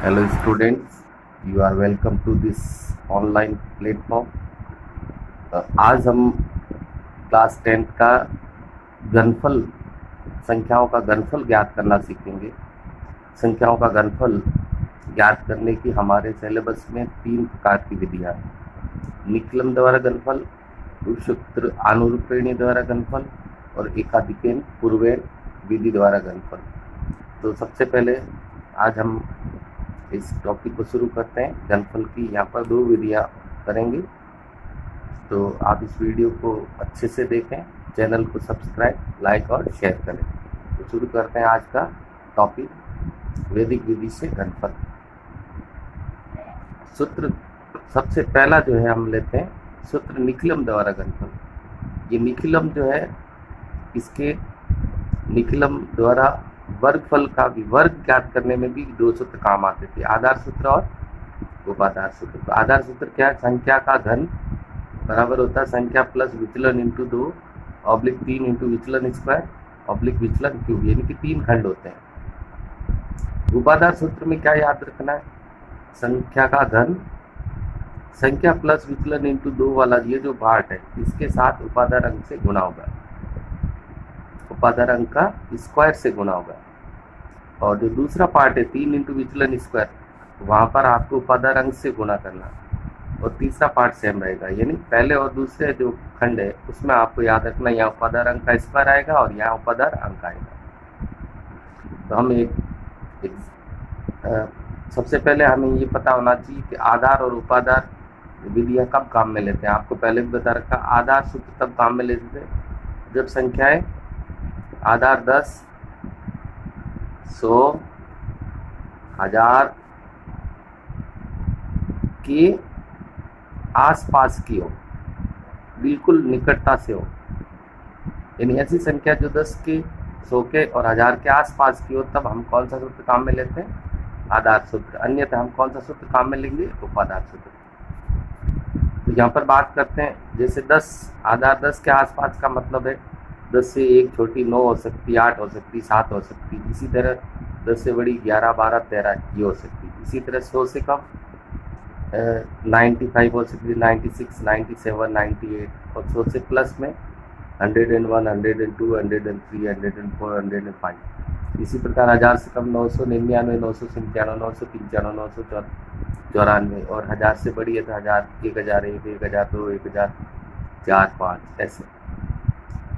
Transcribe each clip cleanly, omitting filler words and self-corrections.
Hello students, you are welcome to this online platform. आज हम class 10th का घनफल संख्याओं का घनफल ज्ञात करना सीखेंगे। संख्याओं का घनफल ज्ञात करने की हमारे सिलेबस में 3 प्रकार की विधियाँ हैं। निकलन द्वारा घनफल, सूत्र आनुरूपणी द्वारा घनफल और एकाधिकेन पूर्वेण विधि द्वारा घनफल। तो सबसे पहले आज हम इस टॉपिक को शुरू करते हैं। घनफल की यहाँ पर 2 विधियाँ करेंगे, तो आप इस वीडियो को अच्छे से देखें, चैनल को सब्सक्राइब, लाइक और शेयर करें। तो शुरू करते हैं आज का टॉपिक, वैदिक विधि से घनफल। सूत्र सबसे पहला जो है हम लेते हैं सूत्र निकलम द्वारा घनफल। ये निकलम जो है, इसके निकलम द्वारा वर्गफल का भी वर्ग ज्ञात करने में भी 2 सूत्र काम आते थे, आधार सूत्र और उपाधार सूत्र। तो आधार सूत्र क्या है? संख्या का घन बराबर होता है संख्या प्लस विचलन इंटू 2 ऑब्लिक 3 इंटू विचलन स्क्वायर ऑब्लिक विचलन क्यूब, यानी कि 3 खंड होते हैं। उपाधार सूत्र में क्या याद रखना है? संख्या का घन संख्या प्लस विचलन इंटू 2 वाला ये जो पार्ट है, इसके साथ उपाधार अंक से गुणा होगा, उपाधार अंक का स्क्वायर से गुणा होगा। और जो दूसरा पार्ट है 3 इंटू विचलन स्क्वायर, वहाँ पर आपको उपाधार अंक से गुणा करना, और तीसरा पार्ट सेम रहेगा। यानी पहले और दूसरे जो खंड है उसमें आपको याद रखना, यहाँ उपाधार अंक का स्क्वायर आएगा और यहाँ उपाधार अंक आएगा। तो हम सबसे पहले हमें ये पता होना चाहिए कि आधार और उपाधार विधियाँ कब काम में लेते हैं। आपको पहले भी बता रखा, आधार सूत्र तब काम में लेते हैं जब संख्याएं आधार 10, 100, 1000 के आसपास की हो, बिल्कुल निकटता से हो। यानी ऐसी संख्या जो 10 के, 100 के और 1000 के आसपास की हो, तब हम कौन सा सूत्र काम में लेते हैं? आधार सूत्र। अन्यथा हम कौन सा सूत्र काम में लेंगे? उपाधार सूत्र। तो यहाँ पर बात करते हैं, जैसे 10 आधार 10 के आसपास का मतलब है 10 से 1 छोटी 9 हो सकती, 8 हो सकती, 7 हो सकती। इसी तरह 10 से बड़ी 11, 12, 13 ये हो सकती। इसी तरह 100 से कम 95 हो सकती, 96, 97, 98, और 100 से प्लस में 101, 102, 103, 104, 105। इसी प्रकार 1000 से कम 999, 997, 995, 994, और 1000 से बड़ी है तो 1000, 1001, 1002, 1004, 5 ऐसे।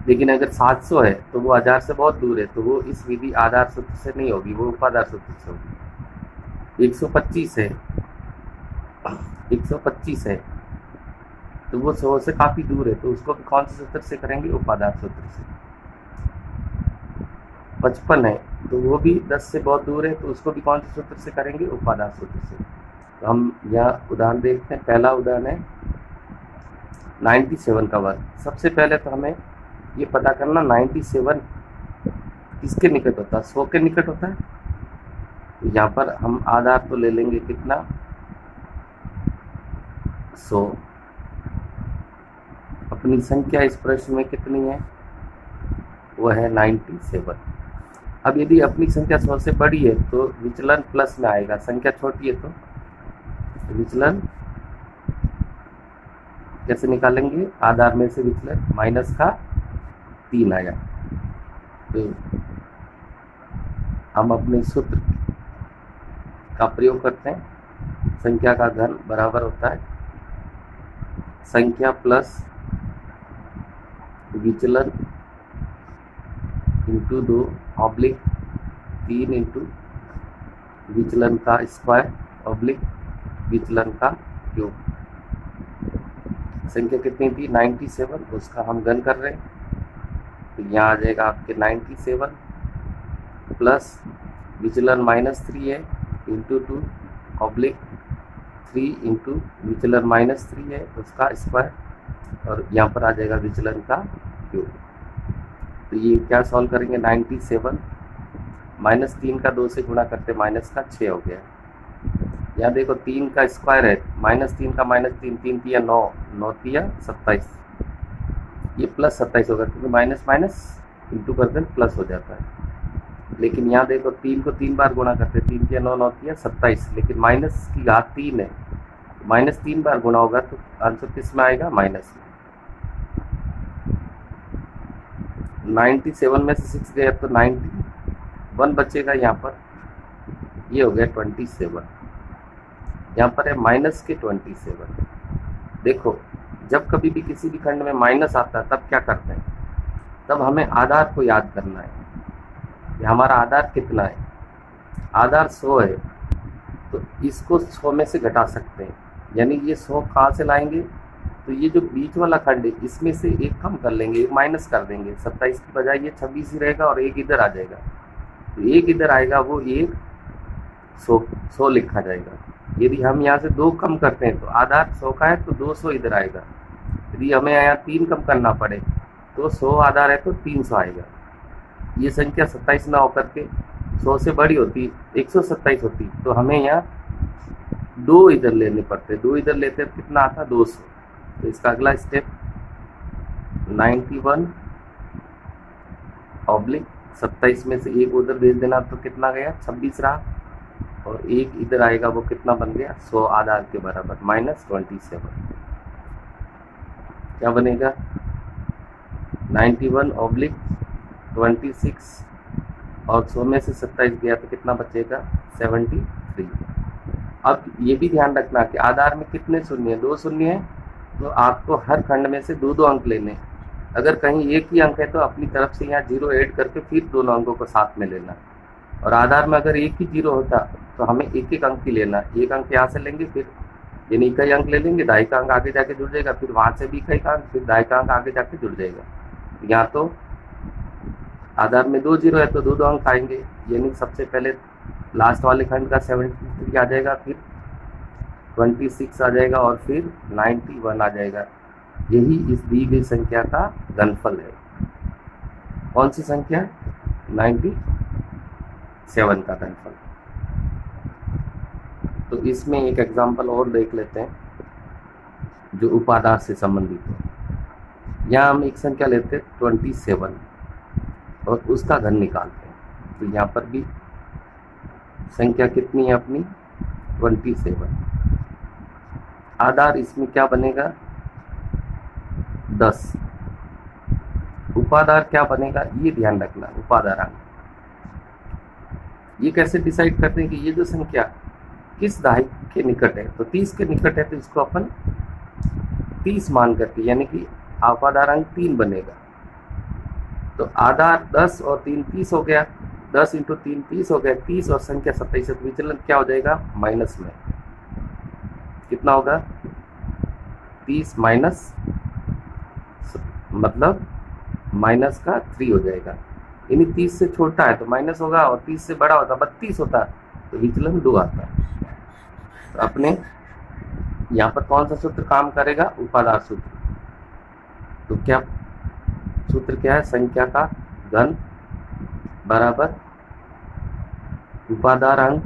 लेकिन अगर 700 है तो वो 1000 से बहुत दूर है, तो वो इस विधि आधार सूत्र से नहीं होगी, वो उपाधार सूत्र से होगी। 125 है, 125 है तो वो 100 से काफ़ी दूर है, तो उसको भी कौन से सूत्र से करेंगे? उपाधार सूत्र से। 55 है तो वो भी 10 से बहुत दूर है, तो उसको भी कौन से सूत्र से करेंगे? उपाधार सूत्र से। तो हम यहाँ उदाहरण देखते हैं। पहला उदाहरण है 97 का वर्ग। सबसे पहले तो हमें ये पता करना 97 किसके निकट होता है? 100 के निकट होता है। तो यहाँ पर हम आधार तो ले लेंगे कितना? 100। अपनी संख्या इस प्रश्न में कितनी है? वह है 97। अब यदि अपनी संख्या 100 से बड़ी है तो विचलन प्लस में आएगा, संख्या छोटी है तो विचलन कैसे निकालेंगे? आधार में से विचलन माइनस का 3 आया। तो हम अपने सूत्र का प्रयोग करते हैं। संख्या का घन बराबर होता है संख्या प्लस विचलन इंटू 2 ऑब्लिक 3 इंटू विचलन का स्क्वायर ऑब्लिक विचलन का क्यूब। संख्या कितनी थी? 97, उसका हम घन कर रहे हैं। तो यहाँ आ जाएगा आपके 97 प्लस विचलन -3 है इंटू 2 ऑब्लिक 3 इंटू विचलन -3 है उसका स्क्वायर, और यहाँ पर आ जाएगा विचलन का क्यूब। तो ये क्या सॉल्व करेंगे? 97 -3 का 2 से गुणा करते माइनस का 6 हो गया। यहाँ देखो 3 का स्क्वायर है, -3 का -3, 3 तिया 9, 9 तिया 27, ये प्लस 27 होगा, क्योंकि माइनस माइनस इंटू कर दें प्लस हो जाता है। लेकिन यहाँ देखो 3 को 3 बार गुणा करते, 3 के 9 9 की 27, लेकिन माइनस की घात 3 है, माइनस 3 बार गुणा होगा तो आंसर किस में आएगा? माइनस में। 97 में से 6 गया तो 91 बचेगा यहाँ पर, ये हो गया 27, यहाँ पर है माइनस के 27। देखो जब कभी भी किसी भी खंड में माइनस आता है तब क्या करते हैं, तब हमें आधार को याद करना है कि हमारा आधार कितना है। आधार 100 है तो इसको 100 में से घटा सकते हैं, यानी ये 100 कहाँ से लाएंगे, तो ये जो बीच वाला खंड है इसमें से एक कम कर लेंगे, एक माइनस कर देंगे, 27 की बजाय ये 26 ही रहेगा और एक इधर आ जाएगा, तो एक इधर आएगा, वो एक 100 लिखा जाएगा। यदि हम यहाँ से 2 कम करते हैं तो आधार 100 का है तो 200 इधर आएगा। यदि हमें यहाँ 3 कम करना पड़े तो 100 आधार है तो 300 आएगा। ये संख्या 27 ना होकर के 100 से बड़ी होती, 127 होती, तो हमें यहाँ 2 इधर लेने पड़ते, 2 इधर लेते तो कितना आता? 200। तो इसका अगला स्टेप 91/27 में से एक उधर भेज देना, तो कितना गया? 26 रहा, और एक इधर आएगा, वो कितना बन गया? 100 आधार के बराबर, -27। क्या बनेगा? 91/26 और 100 में से 27 गया तो कितना बचेगा? 73। अब ये भी ध्यान रखना कि आधार में कितने शून्य है? 2 शून्य है, तो आपको हर खंड में से 2 अंक लेने। अगर कहीं एक ही अंक है तो अपनी तरफ से यहाँ 0 ऐड करके फिर दोनों अंकों को साथ में लेना। और आधार में अगर एक ही 0 होता तो हमें एक एक अंक ही लेना, एक अंक यहाँ से लेंगे, फिर यानी इकाई अंक ले लेंगे, दाई का अंक आगे जाके जुड़ जाएगा, फिर वहाँ से भी इकाई का अंक, फिर दाई का अंक आगे जाके जुड़ जाएगा। यहाँ तो आधार में 2 0 है तो 2 अंक आएंगे, यानी सबसे पहले लास्ट वाले खंड का 73 आ जाएगा, फिर 26 आ जाएगा और फिर 91 आ जाएगा। यही इस दी गई संख्या का घनफल है। कौन सी संख्या? 97 का घनफल। तो इसमें एक एग्जांपल और देख लेते हैं जो उपादान से संबंधित है। यहाँ हम एक संख्या लेते हैं 27 और उसका घन निकालते हैं। तो यहाँ पर भी संख्या कितनी है अपनी? 27। आधार इसमें क्या बनेगा? 10। उपादार क्या बनेगा ये ध्यान रखना। उपादारांक ये कैसे डिसाइड करते हैं कि ये जो संख्या किस दहाई के निकट है, तो 30 के निकट है तो इसको अपन 30 मान करके, यानी कि उपादारांक 3 बनेगा। तो आधार 10 और 3 30 हो गया, 10 × 3 30 हो गया, 30 और संख्या 27, विचलन क्या हो जाएगा? माइनस में। कितना होगा? 30 माइनस, मतलब माइनस का 3 हो जाएगा, यानी 30 से छोटा है तो माइनस होगा, और 30 से बड़ा होता 32 होता तो विचलन 2 आता है। तो अपने यहाँ पर कौन सा सूत्र काम करेगा? उपादार सूत्र। तो क्या सूत्र क्या है? संख्या का घन बराबर उपादार अंक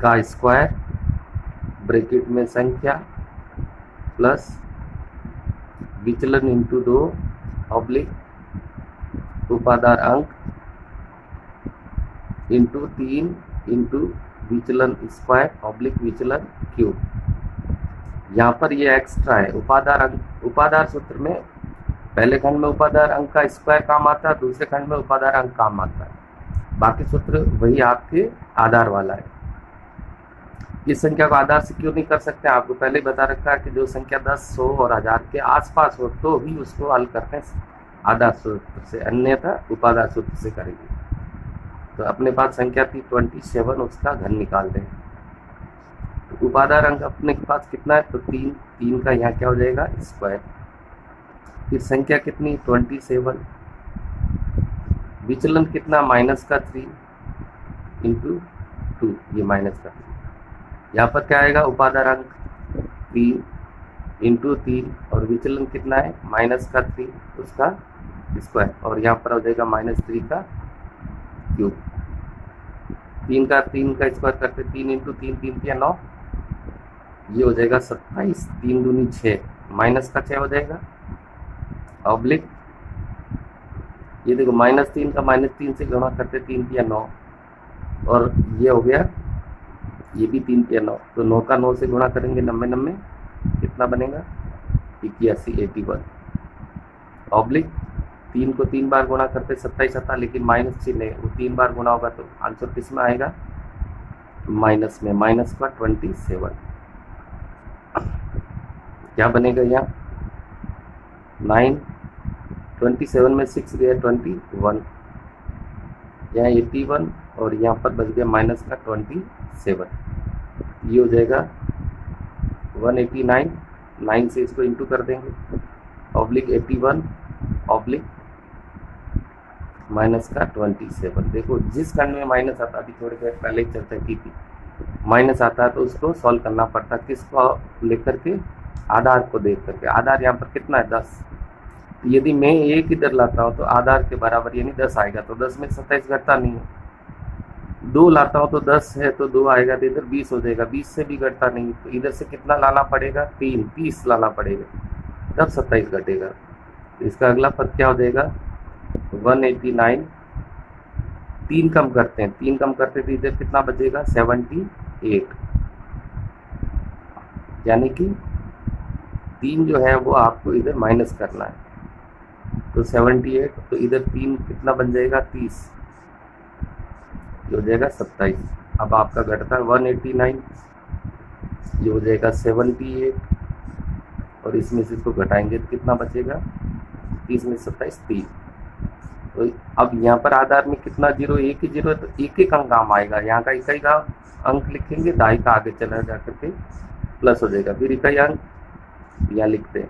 का स्क्वायर, ब्रैकेट में संख्या, प्लस विचलन × 2 ऑब्लिक उपादार अंक × 3 × विचलन स्क्वायर ऑब्लिक विचलन क्यूब। यहाँ पर ये एक्स्ट्रा है। उपादार अंक, उपादार सूत्र में पहले खंड में उपादार अंक का स्क्वायर काम आता है, दूसरे खंड में उपादार अंक काम आता है, बाकी सूत्र वही आपके आधार वाला है। इस संख्या को आधार से क्यों नहीं कर सकते? आपको पहले ही बता रखा है कि जो संख्या 10, 100 और 1000 के आसपास हो तो ही उसको हल करते हैं आधार सूत्र से, अन्यथा उपादार सूत्र से करेंगे। तो अपने पास संख्या थी 27, उसका घन निकाल दें। तो उपादार अंक अपने के पास कितना है? तो 3 का यहाँ क्या हो जाएगा? स्क्वायर। फिर संख्या कितनी? 27। विचलन कितना? माइनस का 3 × 2, ये माइनस का 3। यहाँ पर क्या आएगा? उपादार अंक 3 × 3 और विचलन कितना है? माइनस का 3, उसका स्क्वायर, और यहाँ पर हो जाएगा -3 का क्यूब। 3 का स्क्वायर करते 3 × 3, 3 × 9, ये हो जाएगा 27, 3 दूनी 6, माइनस का 6 हो जाएगा, ऑब्लिक ये देखो -3 का -3 से गुणा करते 3 तिया 9, और ये हो गया, ये भी 3 तिया 9, तो 9 का 9 से गुणा करेंगे 90 कितना बनेगा 81 81 ऑब्लिक 3 को 3 बार गुणा करते 27 आता, लेकिन माइनस चिन्ह है, वो 3 बार गुणा होगा तो आंसर किस में आएगा, माइनस में, माइनस का 27। क्या बनेगा यहाँ 9, 27 में 6 गया 21, यहाँ 81 और यहाँ पर बच गया माइनस का 27, ये हो जाएगा 189, 9 से इसको इंटू कर देंगे, ऑब्लिक 81 ऑब्लिक माइनस का 27। देखो जिस खंड में माइनस आता, अभी थोड़ी देर पहले ही चर्चा की थी, माइनस आता है तो उसको सॉल्व करना पड़ता है, किसको लेकर के, आधार को देख करके। आधार यहाँ पर कितना है 10, यदि मैं एक इधर लाता हूँ तो आधार के बराबर यानी 10 आएगा, तो 10 में 27 घटता नहीं है। 2 लाता हूँ तो 10 है तो 2 आएगा, तो इधर 20 हो जाएगा, 20 से भी घटता नहीं, तो इधर से कितना लाना पड़ेगा 3, 30 लाना पड़ेगा, तब 27 घटेगा। तो इसका अगला पद क्या हो जाएगा 189, 3 कम करते हैं, 3 कम करते तो इधर कितना बचेगा 78, यानी कि 3 जो है वो आपको इधर माइनस करना है, तो 78, तो इधर 3 कितना बन जाएगा 30, ये हो जाएगा 27। अब आपका घटता है 189, ये हो जाएगा 78, और इसमें से इसको घटाएंगे तो कितना बचेगा 30 में 27 3। तो अब यहाँ पर आधार में कितना जीरो, एक ही जीरो है, तो एक एक अंक काम आएगा, यहाँ का इकाई का अंक लिखेंगे, दाई का आगे चला जा करके प्लस हो जाएगा, फिर इकाई अंक यहाँ लिखते हैं,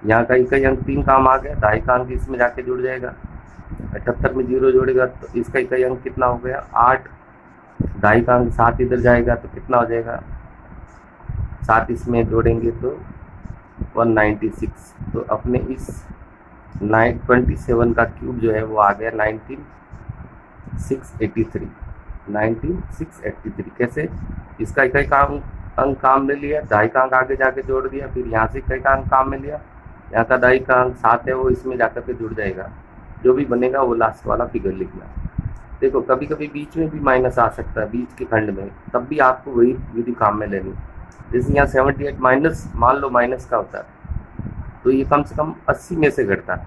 यहाँ का इकाई अंक 3 काम आ गया, दाई का अंक इसमें जाके जुड़ जाएगा, 78 में 0 जोड़ेगा तो इसका इकाई अंक कितना हो गया 8, दाई का अंक 7 इधर जाएगा तो कितना हो जाएगा 7 इसमें जोड़ेंगे तो 196। तो अपने इस 27 का क्यूब जो है वो आ गया 19683, 19683। कैसे, इसका इकाई का अंक काम ले लिया, दाई का अंक आगे जाके जोड़ दिया, फिर यहाँ से इकाई का अंक काम में लिया, यहाँ का दाई का अंक 7 है वो इसमें जाकर के जुड़ जाएगा, जो भी बनेगा वो लास्ट वाला फिगर लिखना। देखो कभी कभी बीच में भी माइनस आ सकता है, बीच के खंड में, तब भी आपको वही विधि काम में लेनी। जैसे यहाँ 78 माइनस, मान लो माइनस का होता है तो ये कम से कम 80 में से घटता है,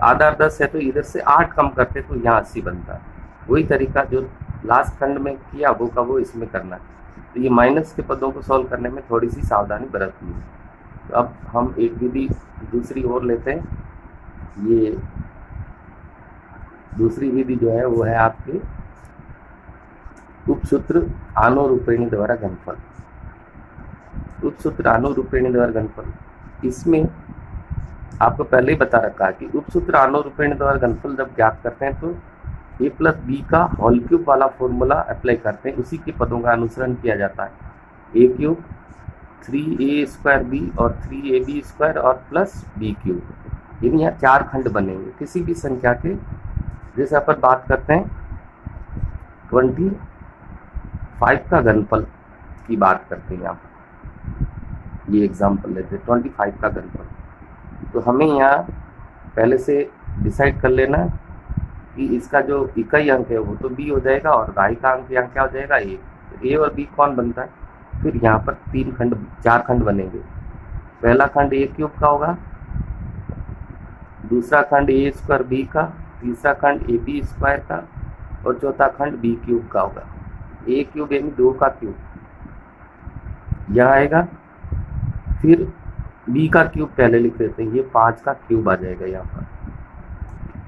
आधार 10 है तो इधर से 8 कम करते तो यहाँ 80 बनता है। वही तरीका जो लास्ट खंड में किया वो का वो इसमें करना है। तो ये माइनस के पदों को सॉल्व करने में थोड़ी सी सावधानी बरतनी है। तो अब हम एक विधि दूसरी और लेते हैं। ये दूसरी विधि जो है वो है आपके उपसूत्र आनुरूपिणी द्वारा घनफल। उपसूत्र आनुरूपिणी द्वारा घनफल, इसमें आपको पहले ही बता रखा है कि उपसूत्र आनुरूपिणी द्वारा घनफल जब ज्ञात करते हैं तो a प्लस बी का होल क्यूब वाला फॉर्मूला अप्लाई करते हैं, उसी के पदों का अनुसरण किया जाता है। a क्यूब 3a² b और 3ab² और प्लस b क्यूब, यानी यहाँ 4 खंड बनेंगे किसी भी संख्या के। जैसे अपन बात करते हैं 25 का घनफल की बात करते हैं, यहाँ पर ये एग्जाम्पल लेते हैं 25 का घनफल, तो हमें यहाँ पहले से डिसाइड कर लेना कि इसका जो इकाई अंक है वो तो b हो जाएगा और दाई का अंक यहाँ क्या हो जाएगा a। तो a और b कौन बनता है, फिर यहाँ पर 4 खंड बनेंगे। पहला खंड a क्यूब का होगा, दूसरा खंड a² b का, तीसरा खंड ab² का और चौथा खंड b क्यूब का होगा। a क्यूब यानी 2 का क्यूब यह आएगा, फिर b का क्यूब पहले लिख देते हैं, ये 5 का क्यूब आ जाएगा यहाँ पर।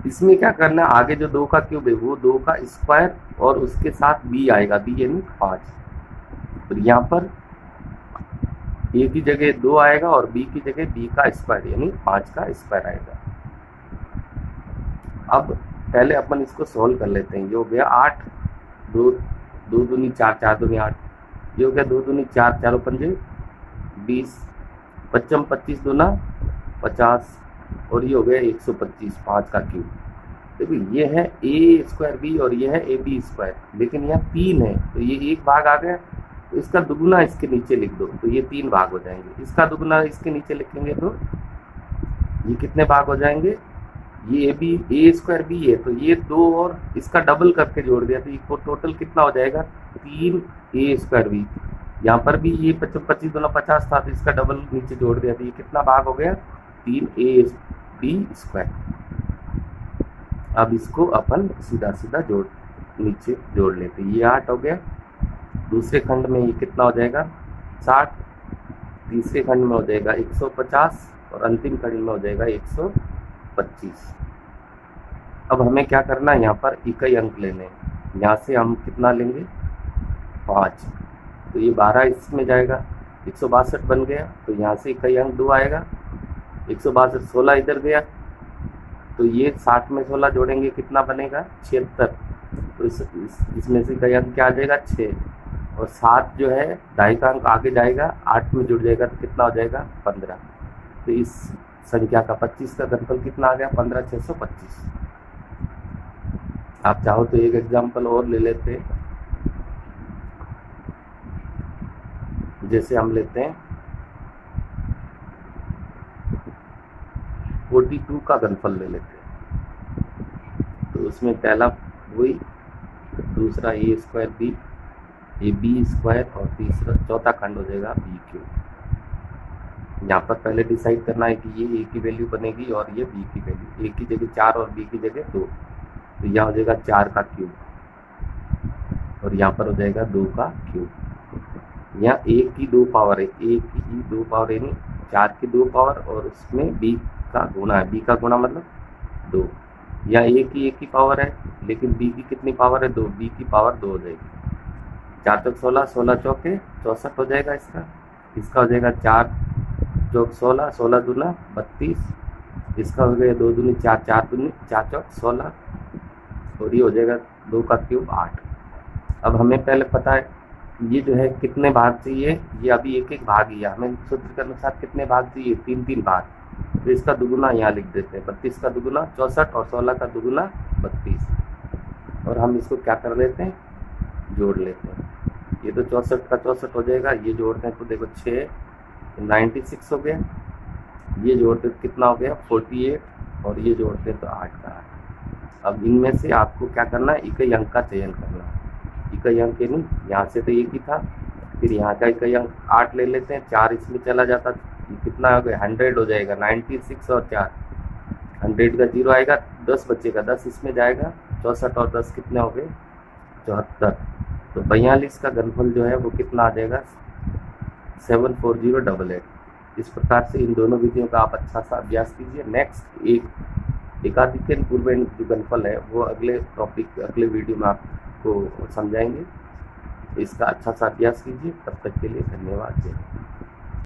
इसमें क्या करना है, आगे जो 2 का क्यूब है वो 2 का स्क्वायर और उसके साथ b आएगा, b यानी 5। और यहाँ पर a की जगह 2 आएगा और b की जगह b का स्क्वायर यानी 5 का स्क्वायर आएगा। अब पहले अपन इसको सोल्व कर लेते हैं। ये हो गया 8, 2 दूनी 4, 4 दूनी 8, ये हो गया 2 दूनी 4, 4 पंजे 20, 55 25 दूना 50 और ये हो गया 125, 5 का क्यूब। देखो ये है a² b और ये है ab², लेकिन यहाँ 3 है तो ये एक भाग आ गया, तो इसका दुगुना इसके नीचे लिख दो तो ये 3 भाग हो जाएंगे। इसका दुगुना इसके नीचे लिखेंगे तो ये कितने भाग हो जाएंगे, ये भी ए स्क्वायर बी है, तो ये दो और इसका डबल करके जोड़ दिया तो ये टोटल कितना हो जाएगा, 3 ए स्क्वायर बी। यहाँ पर भी ये 25 दूना 50 था, तो इसका डबल नीचे जोड़ दिया तो ये कितना भाग हो गया, 3 ए बी स्क्वायर। अब इसको अपन सीधा सीधा नीचे जोड़ लेते, ये 8 हो गया। दूसरे खंड में ये कितना हो जाएगा, 60। तीसरे खंड में हो जाएगा 150 और अंतिम खंड में हो जाएगा 125। अब हमें क्या करना है, यहाँ पर इकाई अंक लेने हैं। यहाँ से हम कितना लेंगे, 5, तो ये 12 इसमें जाएगा, 162 बन गया। तो यहाँ से इकाई अंक 2 आएगा, 162 16 इधर गया, तो ये 60 में 16 जोड़ेंगे कितना बनेगा, 76। तो इसमें से इकाई अंक क्या आ जाएगा, 6, और 7 जो है ढाई का अंक आगे जाएगा, 8 में जुड़ जाएगा तो कितना हो जाएगा, 15। तो इस संख्या का 25 का घनफल कितना आ गया, 15625। आप चाहो तो एक एग्जाम्पल और ले लेते हैं, जैसे हम लेते हैं 42 का घनफल ले लेते हैं। तो उसमें पहला वही, दूसरा A square B, A B square, और तीसरा चौथा खंड हो जाएगा बी क्यूब। यहाँ पर पहले डिसाइड करना है कि ये ए की वैल्यू बनेगी और ये बी की वैल्यू, ए की जगह 4 और बी की जगह 2, तो यहाँ हो जाएगा 4 का क्यूब, और यहाँ पर हो जाएगा 2 का क्यूब। यहाँ ए की 2 पावर है, ए की 2 पावर यानी 4 की 2 पावर, और उसमें बी का गुणा है, बी का गुणा मतलब 2। यहाँ ए की 1 की पावर है, लेकिन बी की कितनी पावर है, 2, बी की पावर 2 हो जाएगी। 4 चौक 16, 16 चौके 64 हो जाएगा इसका। इसका हो जाएगा 4 चौक 16, 16 दूना 32, इसका हो गया 2 दूनी 4, 4 दूनी 4 चौक 16, और ये हो जाएगा 2 का क्यूब 8। अब हमें पहले पता है ये जो है कितने भाग चाहिए, ये अभी एक एक भाग ही है, हमें सूत्र के अनुसार कितने भाग चाहिए, 3 भाग। तो इसका दुगुना यहाँ लिख देते हैं, 32 का दुगुना 64 और 16 का दुगुना 32, और हम इसको क्या कर लेते हैं, जोड़ लेते हैं। ये तो 64 का 64 हो जाएगा, ये जोड़ते हैं तो देखो 6 96 हो गया, ये जोड़ते तो कितना हो गया 48, और ये जोड़ते हैं तो 8 का 8। अब इनमें से आपको क्या करना है, इकाई अंक का चयन करना है। इकाई अंक यानी यहाँ से तो एक ही था, फिर यहाँ का इकाई अंक 8 ले लेते हैं, 4 इसमें चला जाता, कितना हो गया 100 हो जाएगा, 96 और 4 100 का 0 आएगा, 10 बचेगा, 10 इसमें जाएगा, 64 और 10 कितने हो गए 74। तो 42 का घनफल जो है वो कितना आ जाएगा 74088। इस प्रकार से इन दोनों विधियों का आप अच्छा सा अभ्यास कीजिए। नेक्स्ट एकाधिकन पूर्व जो घनफल है वो अगले टॉपिक अगले वीडियो में आपको समझाएंगे। इसका अच्छा सा अभ्यास कीजिए। तब तक के लिए धन्यवाद।